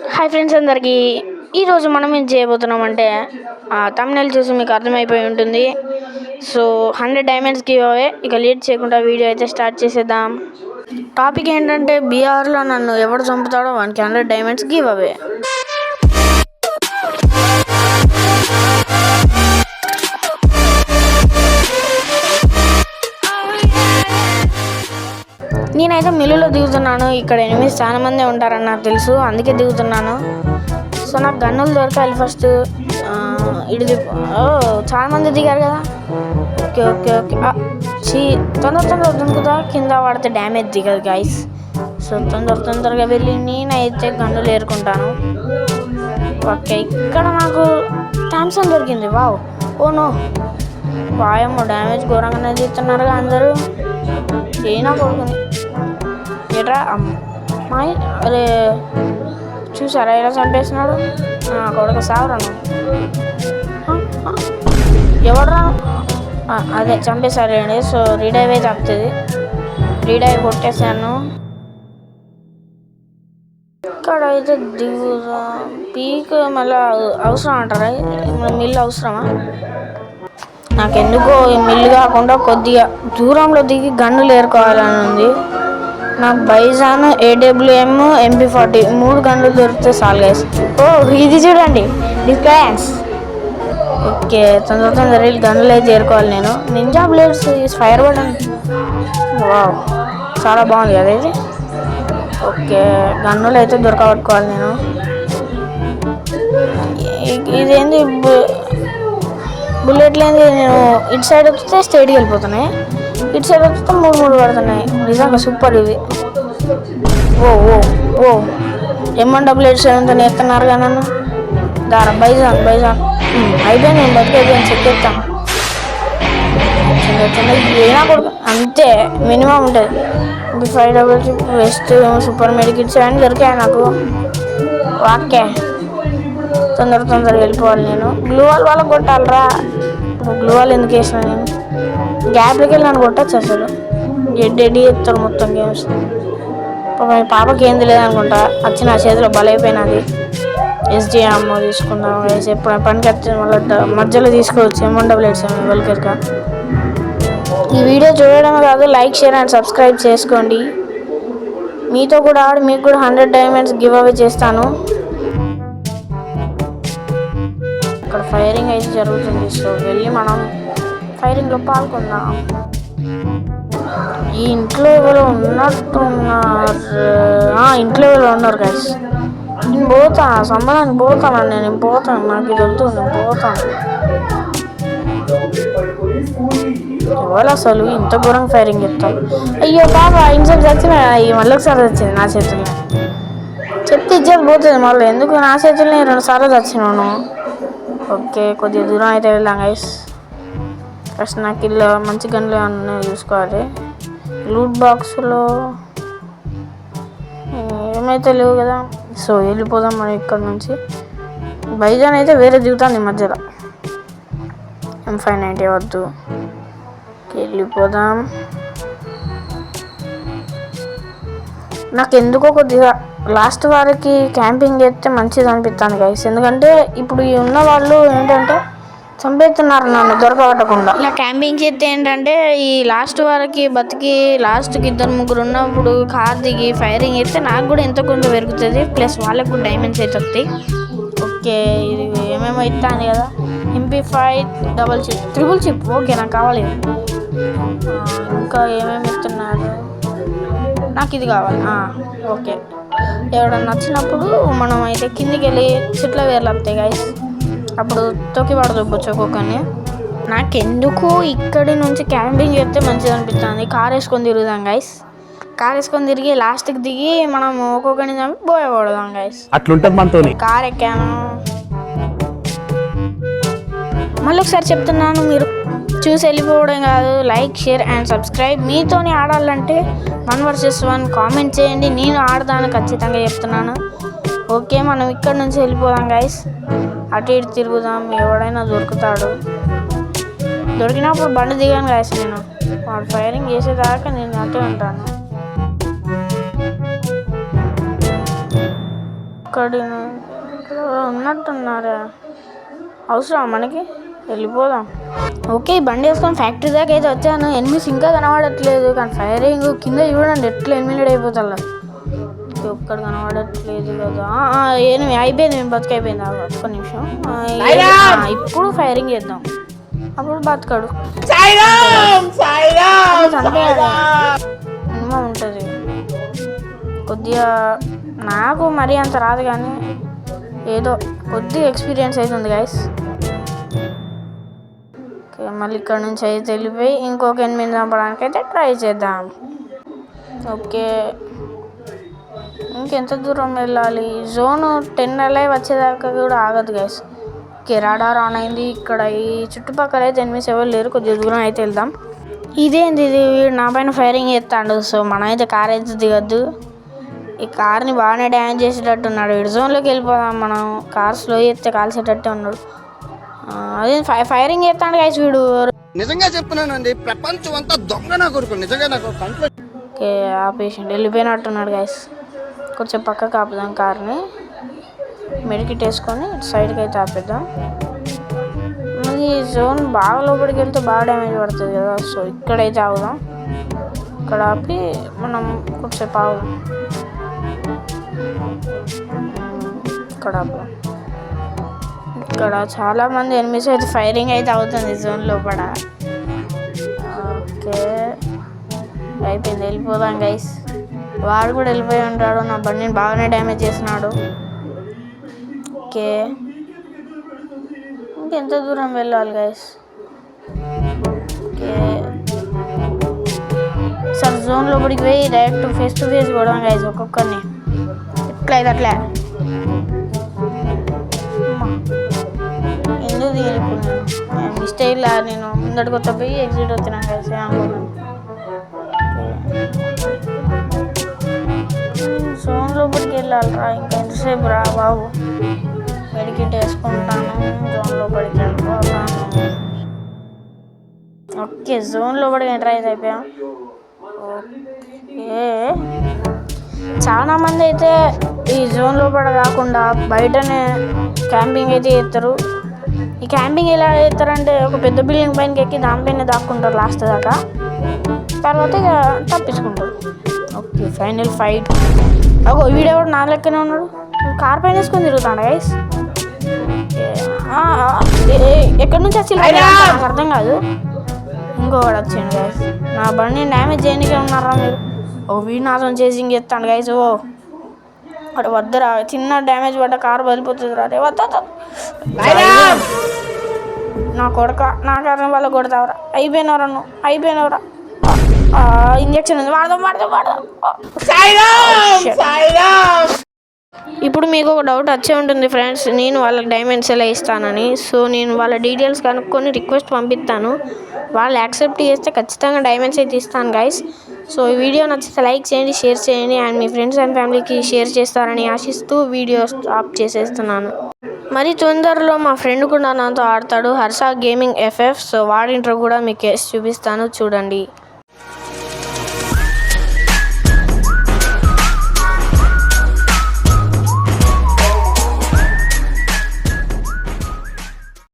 Hi friends అందరికీ ఈరోజు మనం ఏం చేయబోతున్నామంటే తమిళ చూసి మీకు అర్థమైపోయి ఉంటుంది. So 100 diamonds give away. ఇక లేట్ చేయకుండా వీడియో అయితే స్టార్ట్ చేసేద్దాం. టాపిక్ ఏంటంటే బీఆర్లో నన్ను ఎవడు చంపుతాడో వానికి 100 డైమండ్స్ గివ్ అవే. నేనైతే మిల్లులో దిగుతున్నాను. ఇక్కడ ఎనిమిది చాలా మంది ఉంటారని నాకు తెలుసు, అందుకే దిగుతున్నాను. సో నాకు గన్నులు దొరకాలి ఫస్ట్. చాలా మంది దిగారు కదా. ఓకే ఓకే ఓకే తొందరగా దుంకుతా, కింద పడితే డ్యామేజ్ దిగదు గైస్. సో తొందరగా వెళ్ళి నేనైతే గన్నులు ఏరుకుంటాను. ఓకే, ఇక్కడ నాకు థామ్సన్ దొరికింది. వావ్, ఓ నో, వాయమ్మో డ్యామేజ్ ఘోరంగానే తీస్తున్నారుగా అందరూ. ఏనా కొడుకుని ఎట్రా అమ్మాయి, అరే చూసారా ఎలా చంపేస్తున్నాడు కొడుకు. సావరాను ఎవడరా, అదే చంపేశారండి. సో రీడైవ్ అయితే వస్తుంది, రీడైవ్ కొట్టేశాను. ఇక్కడ అయితే దిగుదా పీక్ మళ్ళీ అవసరం అంటారా? మిల్లు అవసరమా? నాకెందుకో ఈ మిల్లు కాకుండా కొద్దిగా దూరంలో దిగి గన్నులు ఏరుకోవాలని ఉంది. నాకు బైజాన్, AWM, MP40 3 గన్నులు దొరికితే చాలు గైస్. ఓ ఇది చూడండి డిఫెన్స్. ఓకే, తొందర గన్నులు అయితే ఏరుకోవాలి నేను. Ninja blades fire button, wow చాలా బాగుంది కదా ఇది. ఓకే, గన్నులు అయితే దొరకబట్టుకోవాలి నేను. ఇదేంది బుల్లెట్లు ఏంది? నేను ఇటు సైడ్ వస్తే స్ట్రైట్కి వెళ్ళిపోతున్నాయి, ఇటు సైడ్ వస్తే మూడు పడుతున్నాయి. నిజంగా సూపర్ ఇది. ఓ ఓ ఓ M188 ఎత్తున్నారు కదా నన్ను. దారా బైజాన్ అయిపోయింది, నేను బతికైపోయాను. చెక్ ఎత్తాను ఏనా కొడుకు, అంతే మినిమం ఉంటుంది. 5 వెస్ట్ సూపర్ మెడికిట్స్ అని దొరికాయి నాకు. ఓకే, తొందరగా వెళ్ళిపోవాలి నేను. గ్లూ వాల్ వాళ్ళకి కొట్టాలరా. గ్లూ వాల్ ఎందుకు వేసిన నేను? గ్యాప్లోకి వెళ్ళి నన్ను కొట్టచ్చు. అసలు ఎడ్డి ఎత్తాడు మొత్తం గేమ్స్. పాపకి ఏంది లేదనుకుంటా, వచ్చి నా చేతిలో బలైపోయినది. SGM తీసుకుందాం వేసి ఎప్పుడు పనికి వచ్చి మళ్ళీ మధ్యలో తీసుకోవచ్చు. M188 వెల్కెల్గా. ఈ వీడియో చూడడమే కాదు, లైక్, షేర్ అండ్ సబ్స్క్రైబ్ చేసుకోండి. మీతో కూడా ఆడి మీకు కూడా 100 డైమండ్స్ గివ్ అవే చేస్తాను. ఇక్కడ ఫైరింగ్ అయితే జరుగుతుంది. సో వెళ్ళి మనం ఫైరింగ్లో పాల్గొందాం. ఈ ఇంట్లో ఎవరో ఉన్నట్టున్నారు. ఇంట్లో ఎవరో ఉన్నారు గైస్. నేను పోతాను, సంబంధానికి పోతాను. నేను పోతాను, నాకు ఇది వద్దు, నేను పోతాను. ఎవరు అసలు ఇంత ఘోరంగా ఫైరింగ్ చెప్తాను? అయ్యో పాప ఇంట్లో చచ్చిన, మళ్ళీ ఒకసారి వచ్చింది నా చేతుల్లో. చెప్తే ఇజ్జత్ పోతుంది మళ్ళీ. ఎందుకు నా చేతుల్ని 2 సార్లు చచ్చినాను. ఓకే, కొద్దిగా దూరం అయితే వెళ్దాం గైస్. ఫస్ట్ నాకు ఇలా మంచి గన్లు ఏమన్నా చూసుకోవాలి. లూట్ బాక్స్లో ఏమైతే లేవు కదా. సో వెళ్ళిపోదాం మనం ఇక్కడ నుంచి. బైజాన్ అయితే వేరే దిగుతాను ఈ మధ్యలో. M590 వద్దు, వెళ్ళిపోదాం. నాకు ఎందుకో కొద్దిగా లాస్ట్ వారికి క్యాంపింగ్ చేస్తే మంచిది అనిపిస్తుంది గైస్. ఎందుకంటే ఇప్పుడు ఉన్న వాళ్ళు ఏంటంటే చంపేస్తున్నారు నన్ను దొరకబట్టకుండా. ఇలా క్యాంపింగ్ చేస్తే ఏంటంటే ఈ లాస్ట్ వారికి బతికి లాస్ట్కి 2-3 ఉన్నప్పుడు కార్ దిగి ఫైరింగ్ చేస్తే నాకు కూడా ఎంతో కొంత పెరుగుతుంది. ప్లస్ వాళ్ళకు కూడా డైమండ్స్ అయితే వస్తాయి. ఓకే, ఇది ఏమేమో ఇస్తాను కదా. MP5 double chip, triple chip. Okay, నాకు కావాలి. ఇంకా ఏమేమి ఇస్తున్నారు? నాకు ఇది కావాలి. ఓకే, ఎవడన్నా నచ్చినప్పుడు మనం అయితే కిందికి వెళ్ళి చెట్ల వేర్లు వస్తాయి గైస్, అప్పుడు తొక్కి పడదొబ్బొచ్చు ఒక్కొక్కరిని. నాకెందుకు ఇక్కడి నుంచి క్యాంపింగ్ చేస్తే మంచిది అనిపిస్తుంది. కార్ వేసుకొని తిరుగుదాం గైస్. కార్ వేసుకొని తిరిగి లాస్ట్కి దిగి మనం ఒక్కొక్కరిని చంపి పోయకూడదాం గైస్. అట్లుంటుంది మనతో. కార్ ఎక్కాను. మళ్ళీ ఒకసారి చెప్తున్నాను, మీరు చూసి వెళ్ళిపోవడం కాదు, లైక్, షేర్ అండ్ సబ్స్క్రైబ్. మీతోనే ఆడాలంటే 1 vs 1 కామెంట్ చేయండి, నేను ఆడదాను ఖచ్చితంగా చెప్తున్నాను. ఓకే, మనం ఇక్కడ నుంచి వెళ్ళిపోదాం గైస్. అటు ఇటు తిరుగుదాం, ఎవడైనా దొరుకుతాడు. దొరికినప్పుడు బండి దిగాను గైస్. నేను వాడు ఫైరింగ్ చేసేదాకా నేను అటే ఉంటాను. ఇక్కడ ఉన్నట్టున్నారా? అవసరం మనకి, వెళ్ళిపోదాం. ఓకే, బండి వేసుకొని ఫ్యాక్టరీ దాకా అయితే వచ్చాను. ఎనిమిస్ ఇంకా కనబడట్లేదు, కానీ ఫైరింగ్ కింద చూడండి ఎట్లా ఎలిమినేట్ అయిపోతా. ఒక్కడు కనబడట్లేదు కదా. అయిపోయింది, మేము బతుకైపోయింది. ఒక్క నిమిషం, ఇప్పుడు ఫైరింగ్ చేద్దాం, అప్పుడు బతకడు. సినిమా ఉంటుంది కొద్దిగా, నాకు మరీ అంత రాదు కానీ ఏదో కొద్దిగా ఎక్స్పీరియన్స్ అవుతుంది గైస్. ఓకే, మళ్ళీ ఇక్కడ నుంచి అయితే వెళ్ళిపోయి ఇంకొక 8 చంపడానికి అయితే ట్రై చేద్దాం. ఓకే, ఇంకెంత దూరం వెళ్ళాలి? జోను 10 అలై వచ్చేదాకా కూడా ఆగదు గైస్. ఓకే, రాడార్ ఆన్ అయింది. ఇక్కడ ఈ చుట్టుపక్కల అయితే ఎనిమిస్ ఎవరు లేరు, కొద్దిగా దూరం అయితే వెళ్దాం. ఇదేంది ఇది, నా పైన ఫైరింగ్ చేస్తాడు. సో మనమైతే కార్ అయితే దిగద్దు. ఈ కార్ని బాగానే డ్యామేజ్ చేసేటట్టు ఉన్నాడు. వీడు జోన్లోకి వెళ్ళిపోదాం మనం. కార్ స్లో చేస్తే కాల్చేటట్టే ఉన్నాడు. అదే ఫైరింగ్ చేస్తాడు గైస్ వీడు. నిజంగా చెప్తున్నానండి, ప్రపంచం అంతా దొంగ నా కొడుకు. నిజంగా నాకు ఓకే, ఆ పేషెంట్ వెళ్ళిపోయినట్టున్నాడు గైస్. కొంచెం పక్కకు ఆపుదాం కార్ని, మెడికిట్ వేసుకొని సైడ్కి అయితే ఆపేద్దాం. ఈ జోన్ బాగా లోపలికి వెళ్తే బాగా డ్యామేజ్ పడుతుంది కదా. సో ఇక్కడైతే ఆగుదాం. ఇక్కడ ఆపి మనం కొంచెంసేపు ఆగుదాం. ఇక్కడ ఆపుదాం. ఇక్కడ చాలామంది ఎనిమిస్ అయితే ఫైరింగ్ అయితే అవుతుంది జోన్ లోపల. ఓకే, అయిపోయింది, వెళ్ళిపోదాం గైస్. వాడు కూడా వెళ్ళిపోయి ఉంటాడు. నా బండిని బాగానే డ్యామేజ్ చేస్తున్నాడు. ఓకే, ఇంకెంత దూరం వెళ్ళాలి గైస్? ఓకే, సార్ జోన్ లోపలికి పోయి డైరెక్ట్ ఫేస్ టు ఫేస్ కొడదాం గైస్ ఒక్కొక్కరిని. ఎట్లయితే అట్లా ఎందుకు తీరుకున్నాను మిస్టేక్ లా. నేను ముందడికి కొత్త పోయి ఎగ్జిట్ అవుతున్నాను గైస్. జోన్ లోపలికి వెళ్ళాలిరా, ఇంకా ఎంతసేపు రా బాబు. మెడికిట్ వేసుకుంటాను, జోన్ లోపలికి వెళ్ళిపోతాను. ఓకే, జోన్ లోపలికి ఎంటర్ అయితే అయిపోయాం. ఓకే, చాలామంది అయితే ఈ జోన్ లోపల కాకుండా బయటనే క్యాంపింగ్ అయితే చేస్తారు. ఈ క్యాంపింగ్ ఎలా చేస్తారంటే ఒక పెద్ద బిల్డింగ్ పైనకి ఎక్కి దానిపైన దాక్కుంటారు లాస్ట్ దాకా, తర్వాత ఇక తప్పించుకుంటారు. Okay, final fight. ఓ వీడియో కూడా నా లెక్కనే ఉన్నాడు. కార్ పైన వేసుకొని తిరుగుతాడు గైస్. ఎక్కడి నుంచి వచ్చి నాకు అర్థం కాదు. ఇంకోవాడు వచ్చాను గైస్. నా బండి డ్యామేజ్ చేయడానికే ఉన్నారా మీరు? వీడి నాశనం చేసింగ్ చేస్తాను గైస్. అక్కడ వద్దరా, చిన్న డ్యామేజ్ పడ్డ కారు బదిలిపోతుంది రా. వద్ద నా కొడక, నా కారణం వల్ల కొడతావరా. అయిపోయినవరా నువ్వు, అయిపోయినవరా. ఇంజక్షన్ ఉంది, వాడదాం. ఇప్పుడు మీకు ఒక డౌట్ వచ్చే ఉంటుంది ఫ్రెండ్స్, నేను వాళ్ళకి డైమండ్స్ ఎలా ఇస్తానని. సో నేను వాళ్ళ డీటెయిల్స్ కనుక్కొని రిక్వెస్ట్ పంపిస్తాను. వాళ్ళు యాక్సెప్ట్ చేస్తే ఖచ్చితంగా డైమండ్స్ అయితే ఇస్తాను గైస్. సో ఈ వీడియో నచ్చితే లైక్ చేయండి, షేర్ చేయండి, అండ్ మీ ఫ్రెండ్స్ అండ్ ఫ్యామిలీకి షేర్ చేస్తారని ఆశిస్తూ వీడియో స్టాప్ చేసేస్తున్నాను. మరి తొందరలో మా ఫ్రెండ్ కూడా నాతో ఆడతాడు, హర్ష గేమింగ్ FF. సో వాడి ఇంట్రో కూడా మీకు చూపిస్తాను, చూడండి.